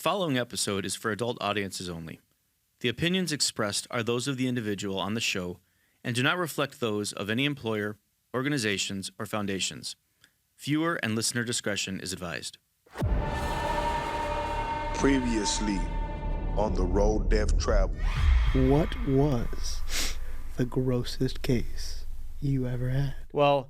following episode is for adult audiences only. The opinions expressed are those of the individual on the show and do not reflect those of any employer, organizations, or foundations. Viewer and listener discretion is advised. Previously on the road death travel. What was the grossest case you ever had? Well,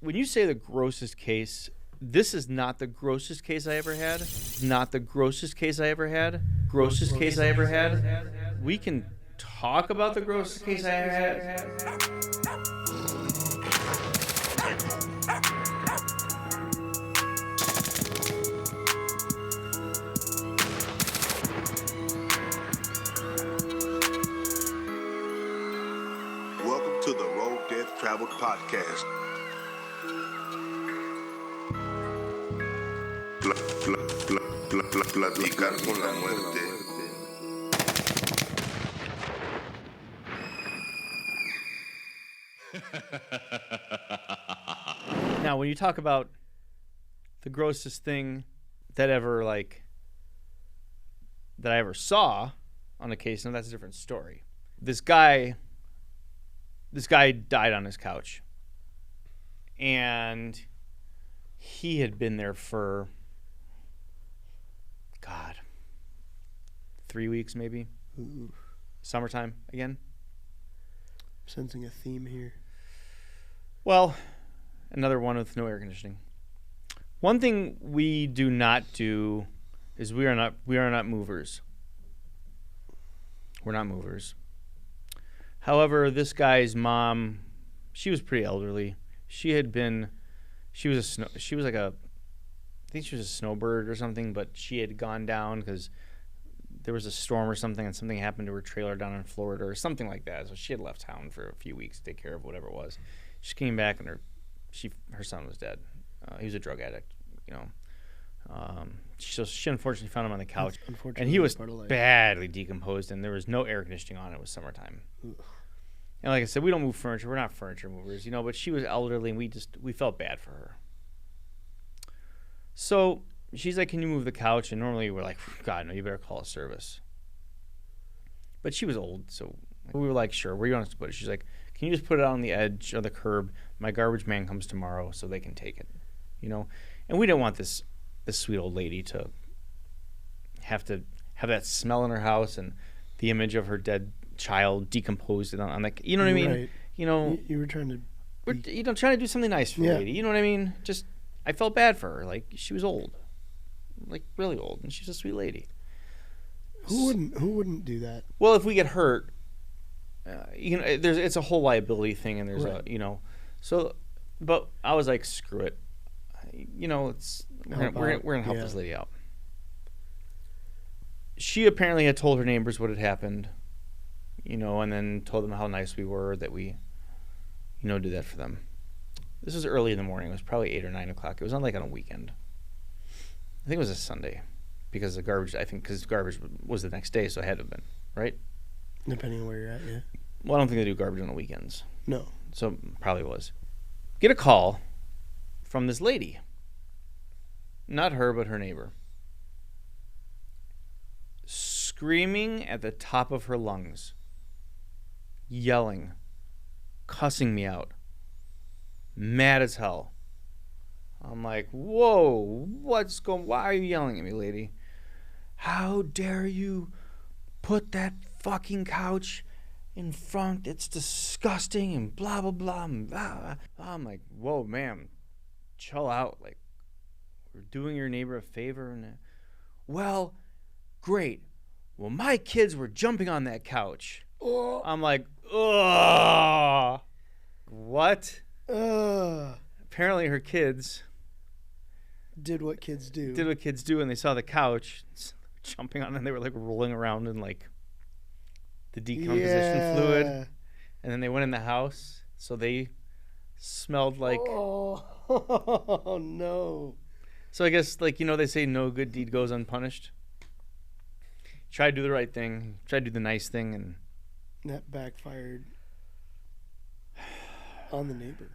when you say the grossest case, this is not the grossest case I ever had. Not the grossest case I ever had. Grossest case I ever had. We can talk about the grossest case I ever had. Welcome to the Road Death Travel Podcast. Platicar con la muerte. Now, when you talk about the grossest thing that I ever saw on a case, now that's a different story. This guy died on his couch, and he had been there for 3 weeks maybe. Ooh, Summertime again. sensing a theme here. Well, another one with no air conditioning. One thing we do not do is we are not movers. We're not movers. However, this guy's mom, she was pretty elderly. She was a snowbird or something, but she had gone down because there was a storm or something, and something happened to her trailer down in Florida or something like that. So she had left town for a few weeks to take care of whatever it was. She came back, and her son was dead. He was a drug addict, So she unfortunately found him on the couch, and he was badly decomposed, and there was no air conditioning on. It was summertime. Ugh. And like I said, we don't move furniture. We're not furniture movers, but she was elderly, and we felt bad for her. So she's like, "Can you move the couch?" And normally we're like, "God, no, you better call a service." But she was old, so we were like, "Sure, where do you want us to put it?" She's like, "Can you just put it on the edge of the curb? My garbage man comes tomorrow, so they can take it." And we didn't want this sweet old lady to have that smell in her house and the image of her dead child decomposed on what I mean? Right. You were trying to trying to do something nice for the lady. You know what I mean? Just, I felt bad for her. Like, she was old, like really old, and she's a sweet lady. Who wouldn't do that? Well, if we get hurt, it's a whole liability thing, and there's right. So, but I was like, screw it. We're gonna help this lady out. She apparently had told her neighbors what had happened, and then told them how nice we were that we, did that for them. This was early in the morning. It was probably 8 or 9 o'clock. It was on a weekend. I think it was a Sunday, because garbage was the next day, so it had to have been, right? Depending on where you're at, yeah. Well, I don't think they do garbage on the weekends. No. So probably was. Get a call from this lady. Not her, but her neighbor. Screaming at the top of her lungs. Yelling. Cussing me out. Mad as hell. I'm like, whoa, why are you yelling at me, lady? How dare you put that fucking couch in front? It's disgusting, and blah, blah, blah, and blah. I'm like, whoa, ma'am, chill out. Like, we're doing your neighbor a favor. And well, great. Well, my kids were jumping on that couch. Oh. I'm like, ugh. What? Apparently her kids did what kids do. And they saw the couch jumping on, and they were like rolling around in like the decomposition fluid. And then they went in the house, so they smelled like oh no. So I guess, they say no good deed goes unpunished. Try to do the right thing, try to do the nice thing, and that backfired on the neighbor.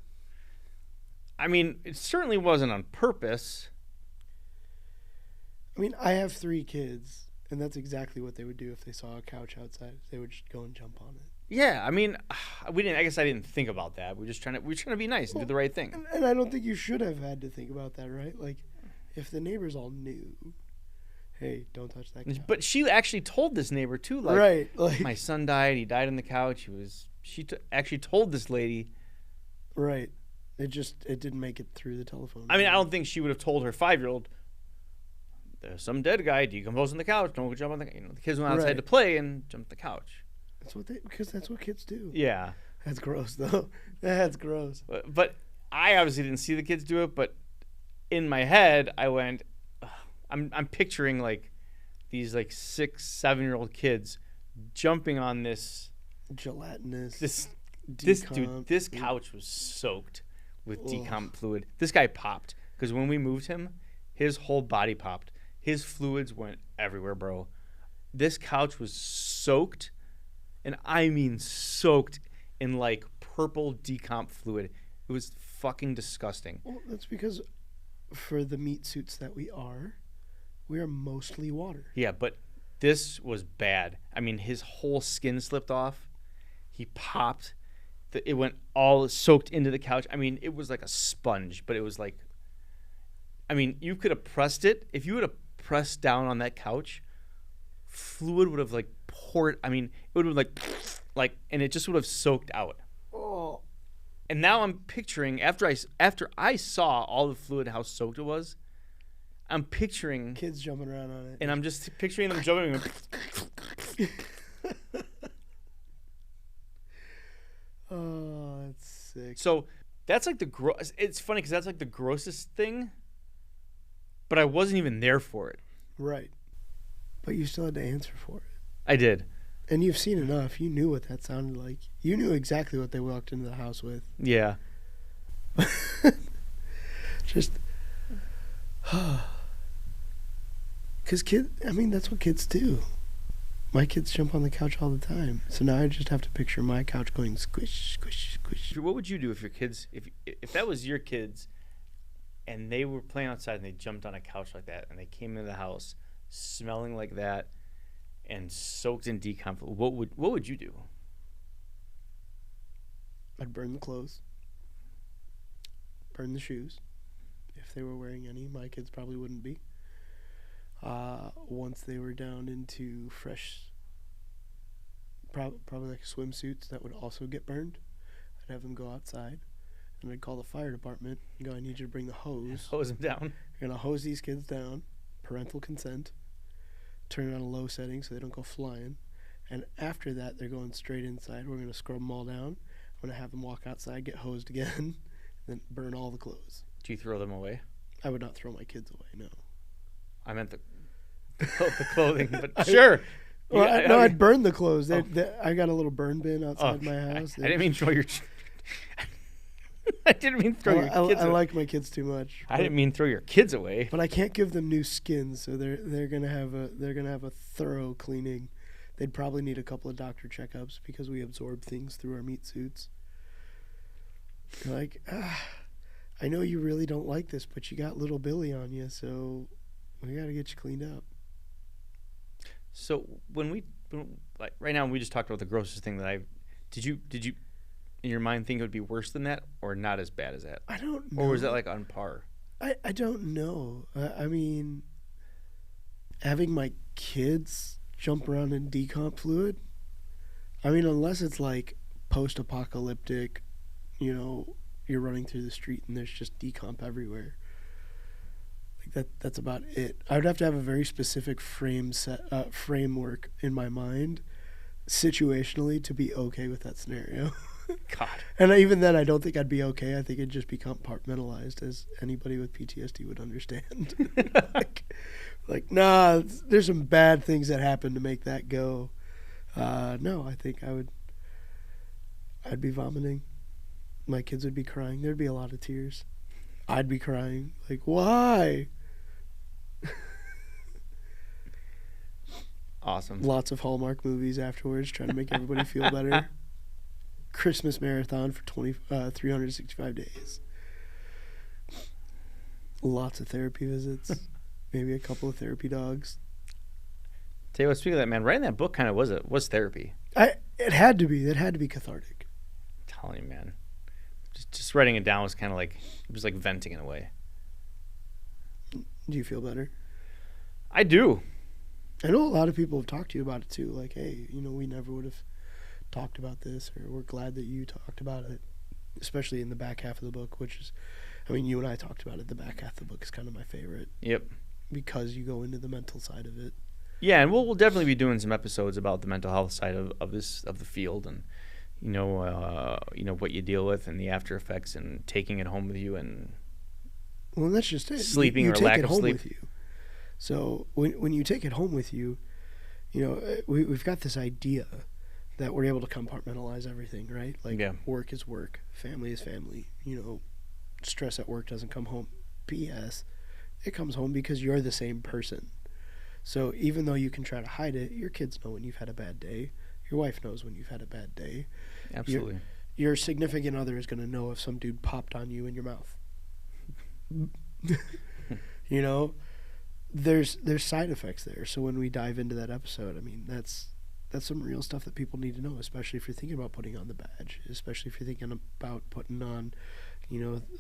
I mean, it certainly wasn't on purpose. I mean, I have 3 kids, and that's exactly what they would do if they saw a couch outside. They would just go and jump on it. Yeah, I mean, we didn't. I guess I didn't think about that. We're trying to be nice and do the right thing. And I don't think you should have had to think about that, right? Like, if the neighbors all knew, hey, don't touch that couch. But she actually told this neighbor too, like, right, like my son died. He died on the couch. She actually told this lady. Right. It didn't make it through the telephone. I mean, I don't think she would have told her 5-year-old, there's some dead guy decomposing on the couch. Don't go jump on the. The kids went outside to play and jumped the couch. Because that's what kids do. Yeah. That's gross, though. That's gross. But I obviously didn't see the kids do it. But in my head, I went, I'm picturing like these like 6-7-year-old kids jumping on this gelatinous. This dude. This couch was soaked with decomp fluid. This guy popped because when we moved him, his whole body popped. His fluids went everywhere, bro. This couch was soaked, and I mean soaked in like purple decomp fluid. It was fucking disgusting. Well, that's because for the meat suits that we are mostly water. Yeah, but this was bad. I mean, his whole skin slipped off. He popped. It went all soaked into the couch. I mean, it was like a sponge, but it was like, I mean, you could have pressed it. If you would have pressed down on that couch, fluid would have like poured. I mean, it would have like, and it just would have soaked out. Oh. And now I'm picturing after I saw all the fluid, how soaked it was. I'm picturing kids jumping around on it, and I'm just picturing them jumping. Oh, that's sick. So that's like it's funny because that's like the grossest thing. But I wasn't even there for it. Right. But you still had to answer for it. I did. And you've seen enough. You knew what that sounded like. You knew exactly what they walked into the house with. Yeah. Just. Because that's what kids do. My kids jump on the couch all the time. So now I just have to picture my couch going squish, squish, squish. What would you do if your kids, if that was your kids, and they were playing outside and they jumped on a couch like that, and they came into the house smelling like that, and soaked in decomp? What would you do? I'd burn the clothes. Burn the shoes. If they were wearing any, my kids probably wouldn't be. Once they were down into fresh, probably like swimsuits that would also get burned, I'd have them go outside, and I'd call the fire department and go, I need you to bring the hose. Hose them down. You're going to hose these kids down, parental consent, turn it on a low setting so they don't go flying, and after that, they're going straight inside. We're going to scrub them all down. I'm going to have them walk outside, get hosed again, and then burn all the clothes. Do you throw them away? I would not throw my kids away, no. I meant the clothing, but sure. Well, I'd burn the clothes. I got a little burn bin outside my house. I didn't mean throw your. I didn't mean throw your kids. I like my kids too much. I didn't mean throw your kids away. But I can't give them new skins, so they're gonna have a thorough cleaning. They'd probably need a couple of doctor checkups because we absorb things through our meat suits. Like, I know you really don't like this, but you got little Billy on you, so we got to get you cleaned up. So like right now, we just talked about the grossest thing that did you in your mind think it would be worse than that or not as bad as that? I don't know. Or was that like on par? I don't know. I mean, having my kids jump around in decomp fluid, I mean, unless it's like post-apocalyptic, you're running through the street and there's just decomp everywhere. Like that's about it. I would have to have a very specific framework in my mind, situationally, to be okay with that scenario. God. And even then, I don't think I'd be okay. I think it'd just be compartmentalized, as anybody with PTSD would understand. like, nah, there's some bad things that happen to make that go. No, I think I'd be vomiting. My kids would be crying. There'd be a lot of tears. I'd be crying. Like, why? Awesome. Lots of Hallmark movies afterwards, trying to make everybody feel better. Christmas marathon for 365 days. Lots of therapy visits. maybe a couple of therapy dogs. Tell you what, speaking of that, man, writing that book kind of was therapy. It had to be. It had to be cathartic. I'm telling you, man. Just writing it down was kind of like, it was like venting in a way. Do you feel better? I do. I know a lot of people have talked to you about it too. Like, hey, we never would have talked about this, or we're glad that you talked about it, especially in the back half of the book, which is, you and I talked about it. The back half of the book is kind of my favorite. Yep. Because you go into the mental side of it. Yeah, and we'll definitely be doing some episodes about the mental health side of the field, and what you deal with and the after effects and taking it home with you, and well, that's just it. Sleeping you or take lack it of home sleep. with you. So when you take it home with you, we've got this idea that we're able to compartmentalize everything, right? Like, work is work, family is family. Stress at work doesn't come home. BS. It comes home because you're the same person. So even though you can try to hide it, your kids know when you've had a bad day. Your wife knows when you've had a bad day. Absolutely. Your significant other is going to know if some dude popped on you in your mouth. There's side effects there. So when we dive into that episode, that's some real stuff that people need to know, especially if you're thinking about putting on the badge, especially if you're thinking about putting on,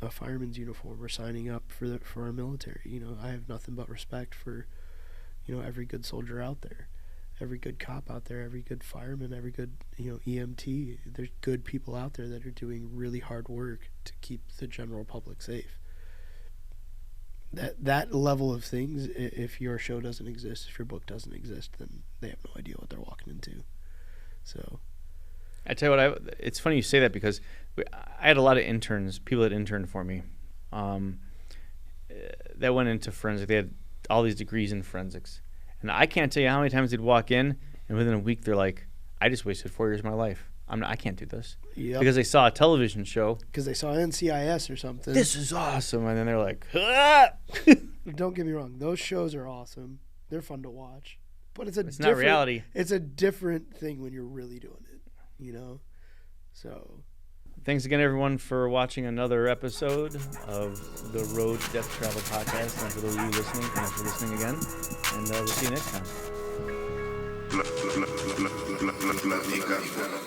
a fireman's uniform or signing up for our military. I have nothing but respect for, every good soldier out there, every good cop out there, every good fireman, every good, EMT. There's good people out there that are doing really hard work to keep the general public safe. That level of things, if your show doesn't exist, if your book doesn't exist, then they have no idea what they're walking into. So I tell you what, it's funny you say that, because I had a lot of interns, people that interned for me, that went into forensics. They had all these degrees in forensics, and I can't tell you how many times they'd walk in, and within a week they're like, "I just wasted 4 years of my life. I can't do this." Yep. Because they saw a television show. Because they saw NCIS or something. This is awesome, and then they're like, "Ah!" Don't get me wrong; those shows are awesome. They're fun to watch, but it's not reality. It's a different thing when you're really doing it, So, thanks again, everyone, for watching another episode of the Road Death Travel Podcast. And for those of you listening, thanks for listening again, and we'll see you next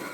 time.